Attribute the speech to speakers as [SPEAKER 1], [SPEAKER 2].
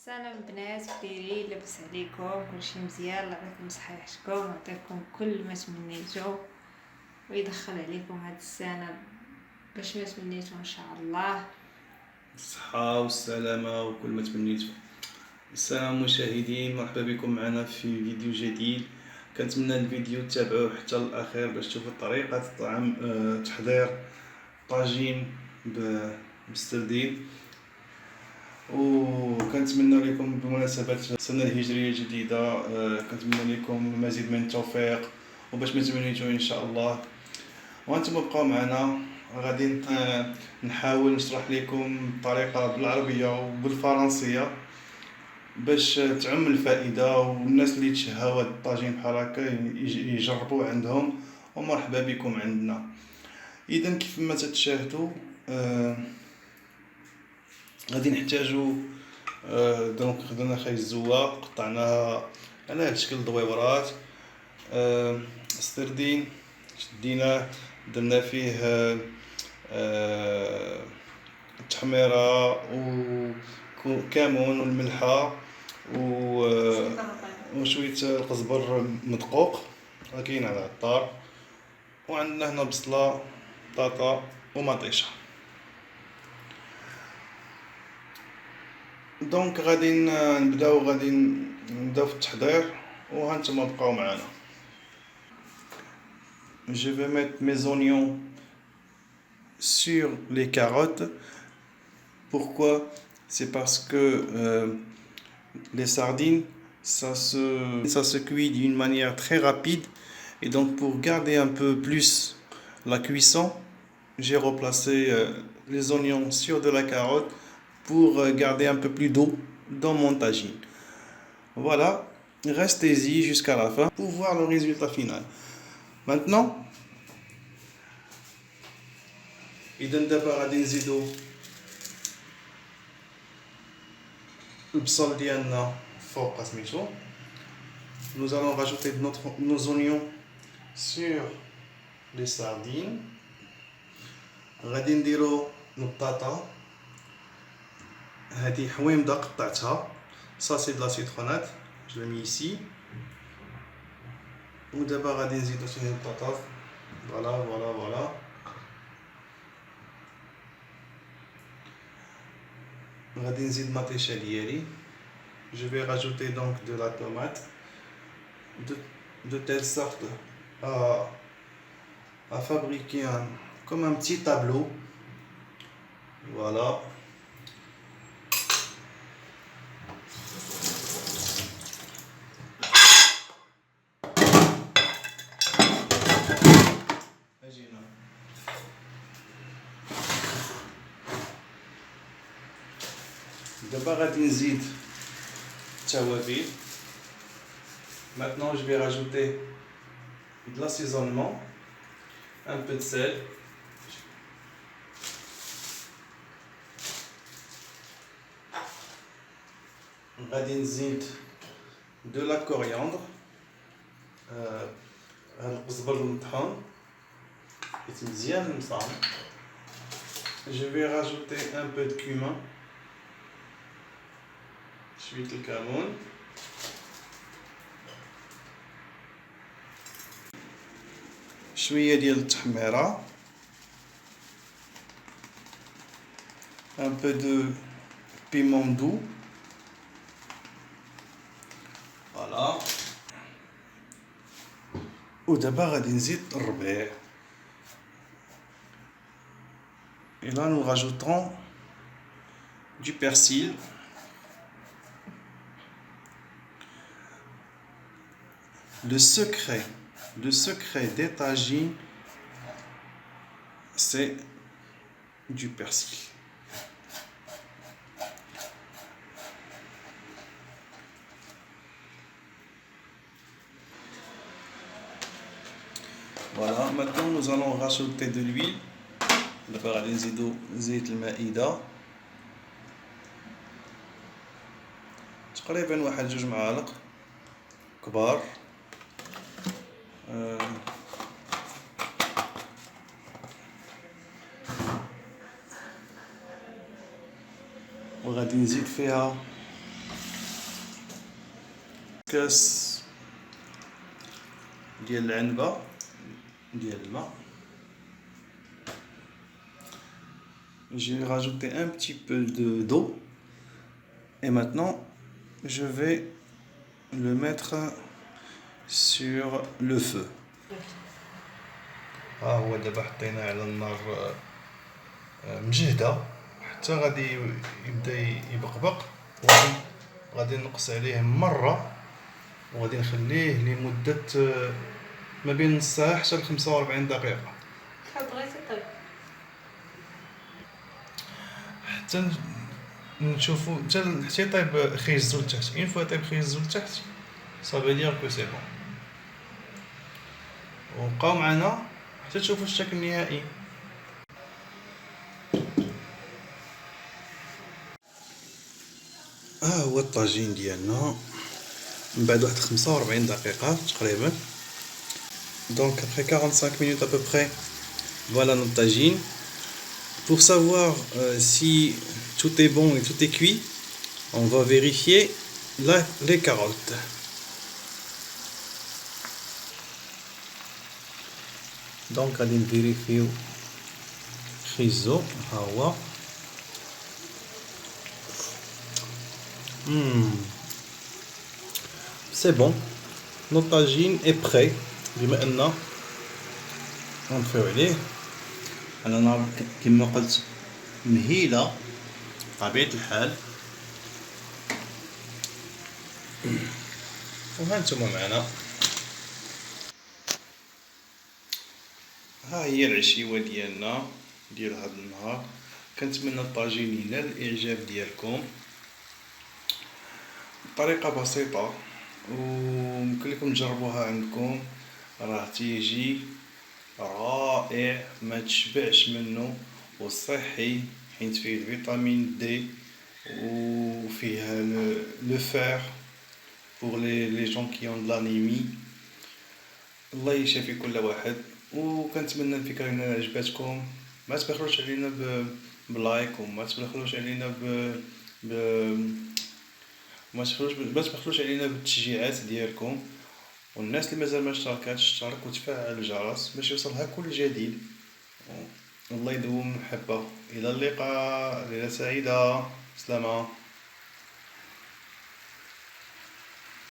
[SPEAKER 1] سلام البنات، كدايرين؟ لاباس عليكم؟ كلشي مزيان؟ الله يعطيكم صحيحتكم ويعطيكم كل ما تمنيتو ويدخل عليكم هاد السنه باش ما تمنيتو ان شاء الله.
[SPEAKER 2] الصحة والسلامة وكل ما تمنيتو. السلام مشاهدين، مرحبا بكم معنا في فيديو جديد. كنتمنى الفيديو تتابعوه حتى الاخير باش تشوفوا طريقة الطعام، تحضير طاجين بالسردين. وكنتمنى لكم بمناسبة السنة الهجرية الجديدة، كنتمنى لكم مزيد من التوفيق وباش ما تمنيتو ان شاء الله. وانتم بقاو معنا، غادي نحاول نشرح لكم الطريقه بالعربيه وبالفرنسيه باش تعم الفائده، والناس اللي تشهاو هاد الطاجين بحال هكا يجربوه عندهم. ومرحبا بكم عندنا. اذا كيف ما تتشاهدوا، غادي نحتاجو دونك خدنا خاي الزوا، قطعناها على هاد الشكل دويورات. السردين شديناه، درنا فيه التحميرة وكمون والملحة وشوية القزبر مدقوق كاين على الدار. وعندنا هنا بصلة، بطاطا ومطيشة. دونك غادي نبداو في التحضير، وهانتوما بقاو معنا. Je vais mettre mes oignons sur les carottes. Pourquoi? C'est parce que les sardines, ça se cuit d'une manière très rapide. Et donc pour garder un peu plus la cuisson, j'ai replacé les oignons sur de la carotte pour garder un peu plus d'eau dans mon tagine. Voilà, restez-y jusqu'à la fin pour voir le résultat final. Maintenant, إذا دابا غادي نزيدو البصل ديالنا فوق سميتو. Nous allons rajouter nos oignons sur les sardines. غادي نديرو البطاطا، هذه حويمضة قطعتها، صاصي de la citronnade je l'ai mis ici. ودابا غادي نزيدو فيه البطاطا. فوالا. غادي نزيد مطيشة ديالي. Je vais rajouter donc de la tomate de telle sorte à fabriquer comme un petit tableau. Voilà. دابا غادي نزيد التوابل. Maintenant je vais rajouter de l'assaisonnement, un peu de sel, غادي نزيد de la coriandre, هاد القزبر المطحون حيت مزيان مصام. Je vais rajouter un peu de cumin, شوية الكمون، شوية ديال التحميرة، un peu de piment doux. Voilà. ودابا غادي نزيد الربيع. Et là nous rajouterons du persil. Le secret des tagines, c'est du persil. Voilà, maintenant nous allons rajouter de l'huile. دابا غادي نزيدو زيت المائدة، تقريبا واحد 2 معالق كبار. وغادي نزيد فيها كاس ديال العنبة ديال الماء. J'ai rajouté un petit peu d'eau et maintenant je vais le mettre sur le feu. ها هو دابا حطيناه على النار مجهدة حتى غادي يبدا يبقبق، وغادي نقص عليه مرة وغادي نخليه لمدة ما بين نص ساعة حتى ل 45 دقيقة
[SPEAKER 1] بغيتي طيب
[SPEAKER 2] حتى نشوفو حتى يطيب خيزو لتحت. اون فوا طيب خيزو لتحت صافي دير كو سي بون، وبقاو معنا حتى تشوفو الشكل النهائي. ها هو الطاجين ديالنا من بعد واحد 45 دقيقة تقريبا. Donc après 45 minutes à peu près, voilà notre tagine. Pour savoir si tout est bon et tout est cuit, on va vérifier les carottes. Donc غادي نفيريفيو خيزو ها هو. C'est bon, notre tagine est prêt. بما ان غنطفيو عليه على نار كما قلت مهيلة بطبيعة الحال، وهانتوما معنا. ها هي العشيوة ديالنا ديال هذا النهار. كنتمنى الطاجين ينال الاعجاب ديالكم. طريقة بسيطة ويمكن لكم تجربوها عندكم، راه تيجي رائع ما تشبعش منه وصحي، حيت فيه الفيتامين دي وفيه لو فير pour les gens qui ont de l'anémie. الله يشافي كل واحد. وكنتمنى الفكرة ان عجبتكم. ما تبخلوش علينا بلايك، وما تبخلوش علينا ب ما تبخلوش علينا بالتشجيعات ديالكم. والناس اللي مازال ما اشتركاتش اشترك وتفعل الجرس باش يوصلها كل جديد. الله يدوم المحبة. الى اللقاء، ليلة سعيدة، سلامة.